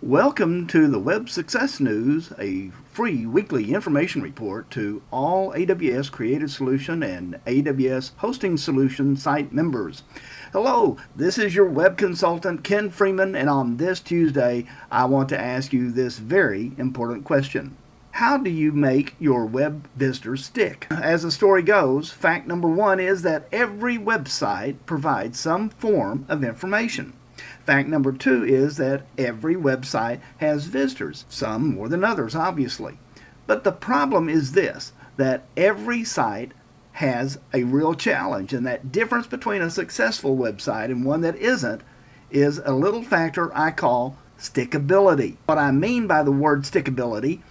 Welcome to the Web Success News, a free weekly information report to all AWS Creative Solution and AWS Hosting Solution site members. Hello, this is your web consultant Ken Freeman, and on this Tuesday, I want to ask you this very important question. How do you make your web visitors stick? As the story goes, fact number one is that every website provides some form of information. Fact number two is that every website has visitors, some more than others, obviously. But the problem is this, that every site has a real challenge, and that difference between a successful website and one that isn't is a little factor I call stickability. What I mean by the word stickability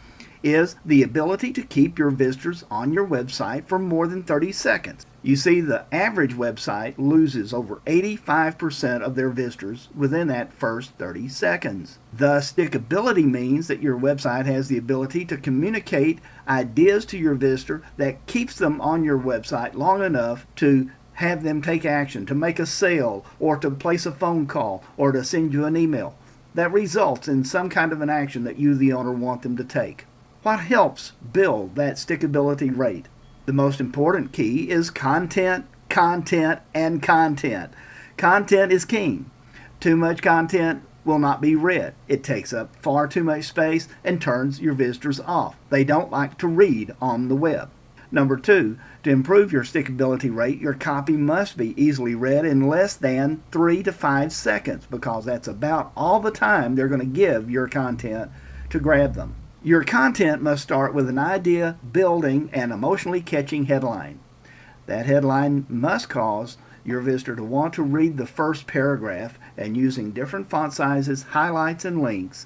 is the ability to keep your visitors on your website for more than 30 seconds. You see, the average website loses over 85% of their visitors within that first 30 seconds. Thus, stickability means that your website has the ability to communicate ideas to your visitor that keeps them on your website long enough to have them take action, to make a sale, or to place a phone call, or to send you an email. That results in some kind of an action that you, the owner, want them to take. What helps build that stickability rate? The most important key is content, content, and content. Content is king. Too much content will not be read. It takes up far too much space and turns your visitors off. They don't like to read on the web. Number two, to improve your stickability rate, your copy must be easily read in less than 3 to 5 seconds, because that's about all the time they're going to give your content to grab them. Your content must start with an idea, building, and emotionally catching headline. That headline must cause your visitor to want to read the first paragraph, and using different font sizes, highlights, and links,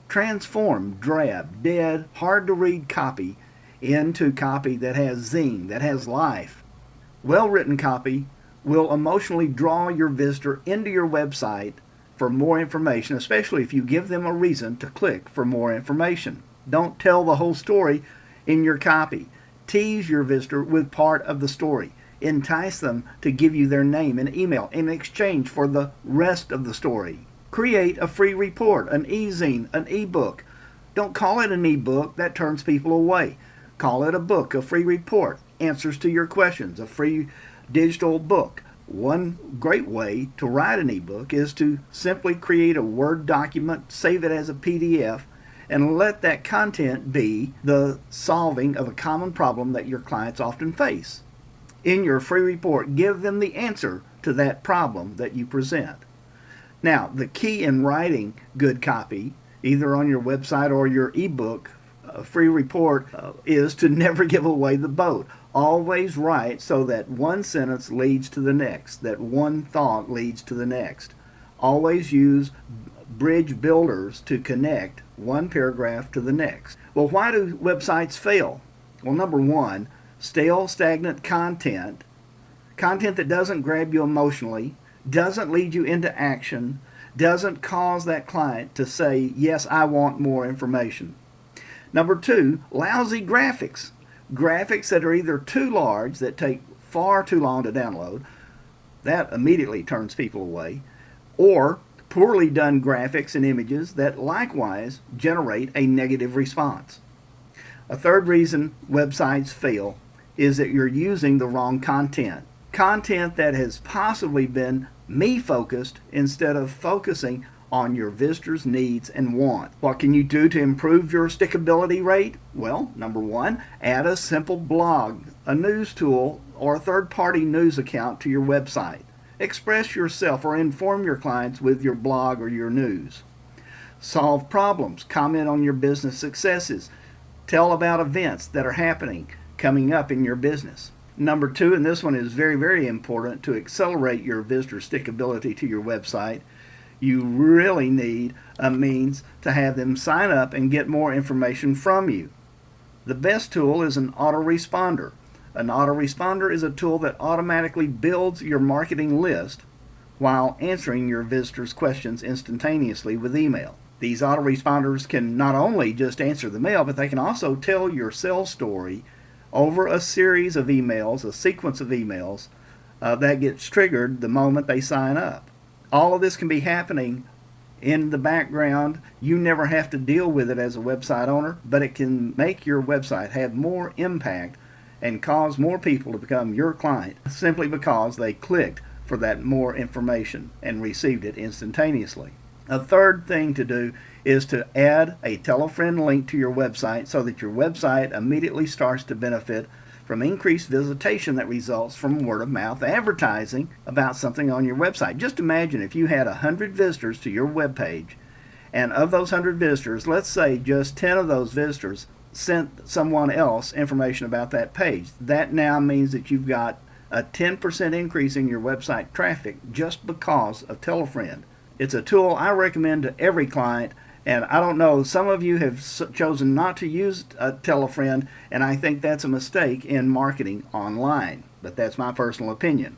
transform drab, dead, hard-to-read copy into copy that has zing, that has life. Well-written copy will emotionally draw your visitor into your website for more information, especially if you give them a reason to click for more information. Don't tell the whole story in your copy. Tease your visitor with part of the story. Entice them to give you their name and email in exchange for the rest of the story. Create a free report, an e-zine, an e-book. Don't call it an e-book, that turns people away. Call it a book, a free report, answers to your questions, a free digital book. One great way to write an e-book is to simply create a Word document, save it as a PDF, and let that content be the solving of a common problem that your clients often face. In your free report, give them the answer to that problem that you present. Now, the key in writing good copy, either on your website or your ebook free report, is to never give away the boat. Always write so that one sentence leads to the next, that one thought leads to the next. Always use bridge builders to connect one paragraph to the next. Well, why do websites fail? Well, number one, stale, stagnant content that doesn't grab you emotionally, doesn't lead you into action, doesn't cause that client to say, yes, I want more information. Number two, lousy graphics. Graphics that are either too large, that take far too long to download, that immediately turns people away, or poorly done graphics and images that likewise generate a negative response. A third reason websites fail is that you're using the wrong content. Content that has possibly been me-focused instead of focusing on your visitors' needs and wants. What can you do to improve your stickability rate? Well, number one, add a simple blog, a news tool, or a third-party news account to your website. Express yourself or inform your clients with your blog or your news. Solve problems. Comment on your business successes. Tell about events that are happening, coming up in your business. Number two, and this one is very, very important to accelerate your visitor stickability to your website, you really need a means to have them sign up and get more information from you. The best tool is an autoresponder. An autoresponder is a tool that automatically builds your marketing list while answering your visitors' questions instantaneously with email. These autoresponders can not only just answer the mail, but they can also tell your sales story over a series of emails, a sequence of emails that gets triggered the moment they sign up. All of this can be happening in the background. You never have to deal with it as a website owner, but it can make your website have more impact and cause more people to become your client simply because they clicked for that more information and received it instantaneously. A third thing to do is to add a tell a friend link to your website so that your website immediately starts to benefit from increased visitation that results from word of mouth advertising about something on your website. Just imagine if you had 100 visitors to your web page, and of those 100 visitors, let's say just 10 of those visitors sent someone else information about that page. That now means that you've got a 10% increase in your website traffic just because of Tell a Friend. It's a tool I recommend to every client, and I don't know, some of you have chosen not to use Tell a Friend, and I think that's a mistake in marketing online, but that's my personal opinion.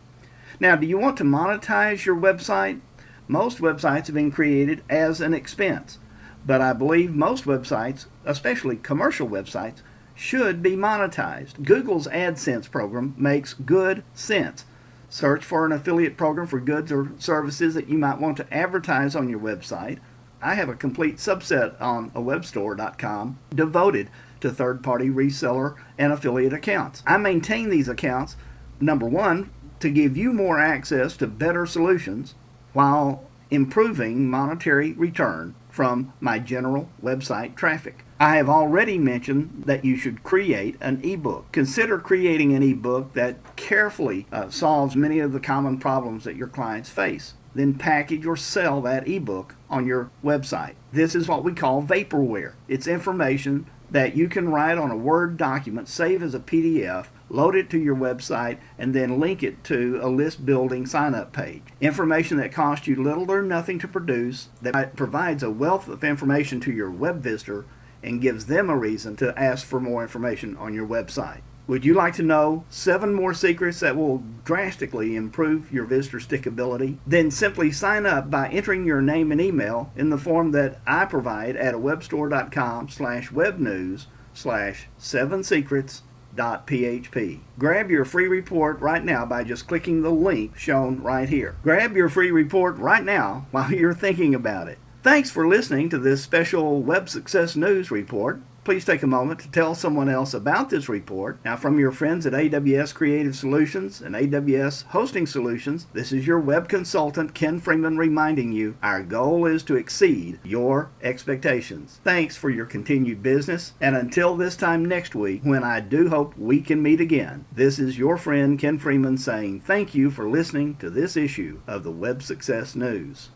Now, do you want to monetize your website? Most websites have been created as an expense, but I believe most websites, especially commercial websites, should be monetized. Google's AdSense program makes good sense. Search for an affiliate program for goods or services that you might want to advertise on your website. I have a complete subset on awebstore.com devoted to third-party reseller and affiliate accounts. I maintain these accounts, number one, to give you more access to better solutions while improving monetary return from my general website traffic. I have already mentioned that you should create an ebook. Consider creating an ebook that carefully solves many of the common problems that your clients face. Then package or sell that ebook on your website. This is what we call vaporware. It's information that you can write on a Word document, save as a PDF, load it to your website, and then link it to a list building sign up page. Information that costs you little or nothing to produce, that provides a wealth of information to your web visitor and gives them a reason to ask for more information on your website. Would you like to know 7 more secrets that will drastically improve your visitor stickability? Then simply sign up by entering your name and email in the form that I provide at awebstore.com/webnews/7secrets.php. Grab your free report right now by just clicking the link shown right here. Grab your free report right now while you're thinking about it. Thanks for listening to this special Web Success News report. Please take a moment to tell someone else about this report. Now, from your friends at AWS Creative Solutions and AWS Hosting Solutions, this is your web consultant, Ken Freeman, reminding you our goal is to exceed your expectations. Thanks for your continued business, and until this time next week, when I do hope we can meet again, this is your friend Ken Freeman saying thank you for listening to this issue of the Web Success News.